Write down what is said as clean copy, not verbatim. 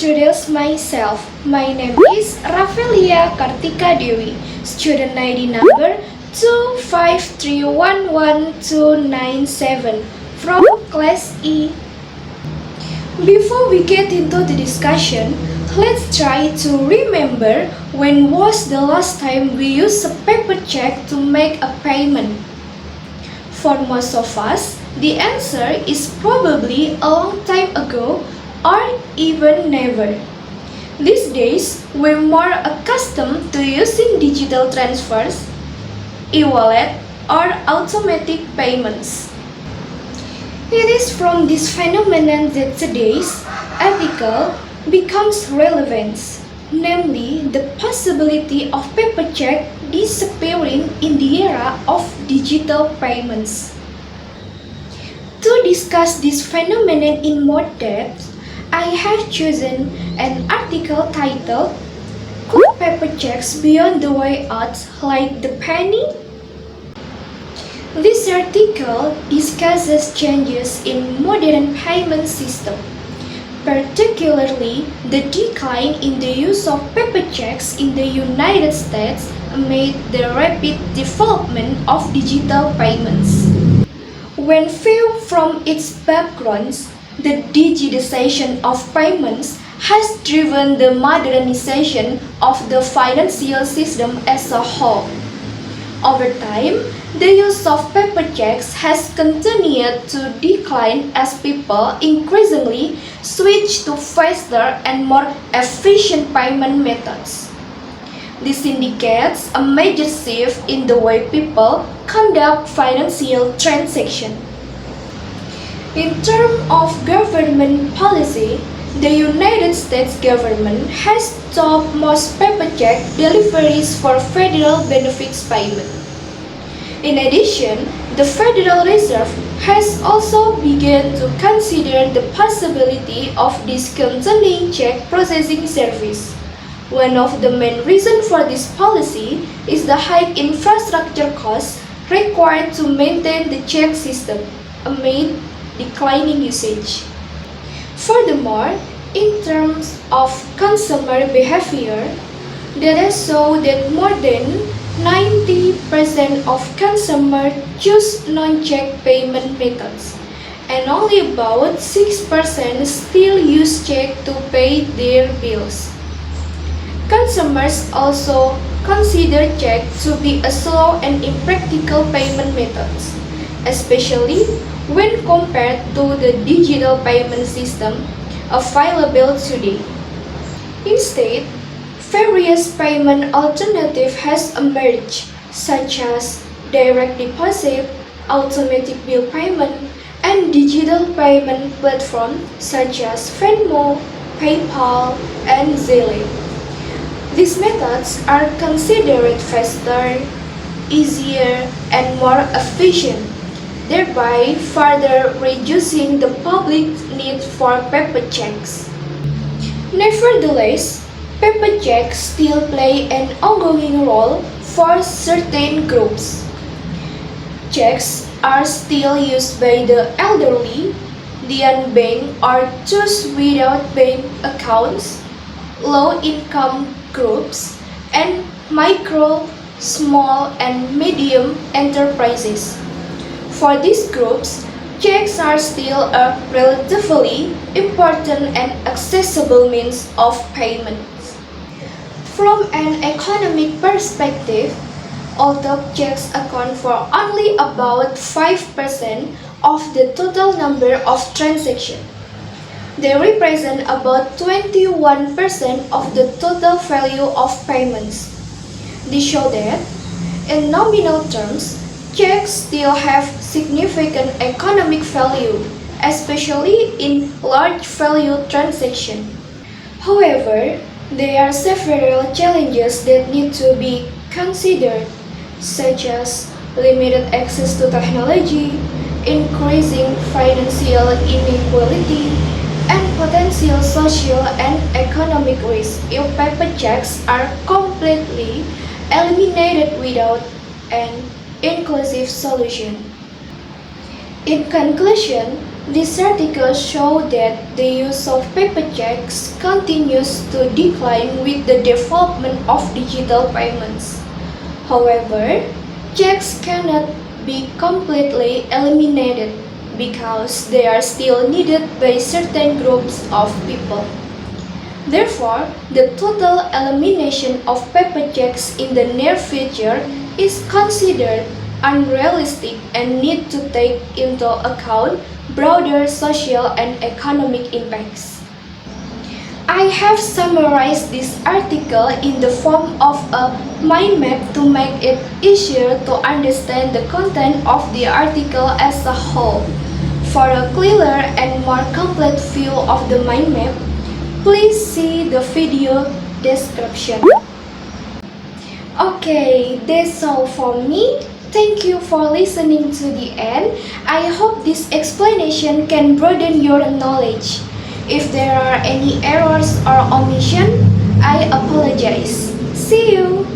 introduce myself. My name is Rafelia Kartika Dewi, student ID number 2531197 from class E. Before we get into the discussion, let's try to remember when was the last time we used a paper check to make a payment. For most of us, the answer is probably a long time ago or even never. These days, we're more accustomed to using digital transfers, e-wallet, or automatic payments. It is from this phenomenon that today's article becomes relevant, namely the possibility of paper check disappearing in the era of digital payments. To discuss this phenomenon in more depth, I have chosen an article titled "Could Paper Checks Be on the Way Out Like the Penny?" This article discusses changes in modern payment system, particularly the decline in the use of paper checks in the United States amid the rapid development of digital payments. When viewed from its backgrounds, the digitization of payments has driven the modernization of the financial system as a whole. Over time, the use of paper checks has continued to decline as people increasingly switch to faster and more efficient payment methods. This indicates a major shift in the way people conduct financial transactions. In terms of government policy, the United States government has stopped most paper check deliveries for federal benefits payment. In addition, the Federal Reserve has also begun to consider the possibility of discontinuing check processing service. One of the main reasons for this policy is the high infrastructure costs required to maintain the check system amid declining usage. Furthermore, in terms of consumer behavior, data show that more than 90% of consumers choose non-check payment methods, and only about 6% still use check to pay their bills. Consumers also consider check to be a slow and impractical payment method, especially when compared to the digital payment system available today. Instead, various payment alternatives has emerged, such as direct deposit, automatic bill payment, and digital payment platforms such as Venmo, PayPal, and Zelle. These methods are considered faster, easier, and more efficient, thereby further reducing the public's need for paper checks. Nevertheless, paper checks still play an ongoing role for certain groups. Checks are still used by the elderly, the unbanked or those without bank accounts, low-income groups, and micro, small, and medium enterprises. For these groups, checks are still a relatively important and accessible means of payment. From an economic perspective, although checks account for only about 5% of the total number of transactions, they represent about 21% of the total value of payments. This shows that, in nominal terms, checks still have significant economic value, especially in large value transactions. However, there are several challenges that need to be considered, such as limited access to technology, increasing financial inequality, and potential social and economic risk if paper checks are completely eliminated without an inclusive solution. In conclusion, This article shows that the use of paper checks continues to decline with the development of digital payments. However, checks cannot be completely eliminated because they are still needed by certain groups of people. Therefore, the total elimination of paper checks in the near future is considered unrealistic and need to take into account broader social and economic impacts. I have summarized this article in the form of a mind map to make it easier to understand the content of the article as a whole. For a clearer and more complete view of the mind map, please see the video description. Okay, that's all for me. Thank you for listening to the end. I hope this explanation can broaden your knowledge. If there are any errors or omission, I apologize. See you!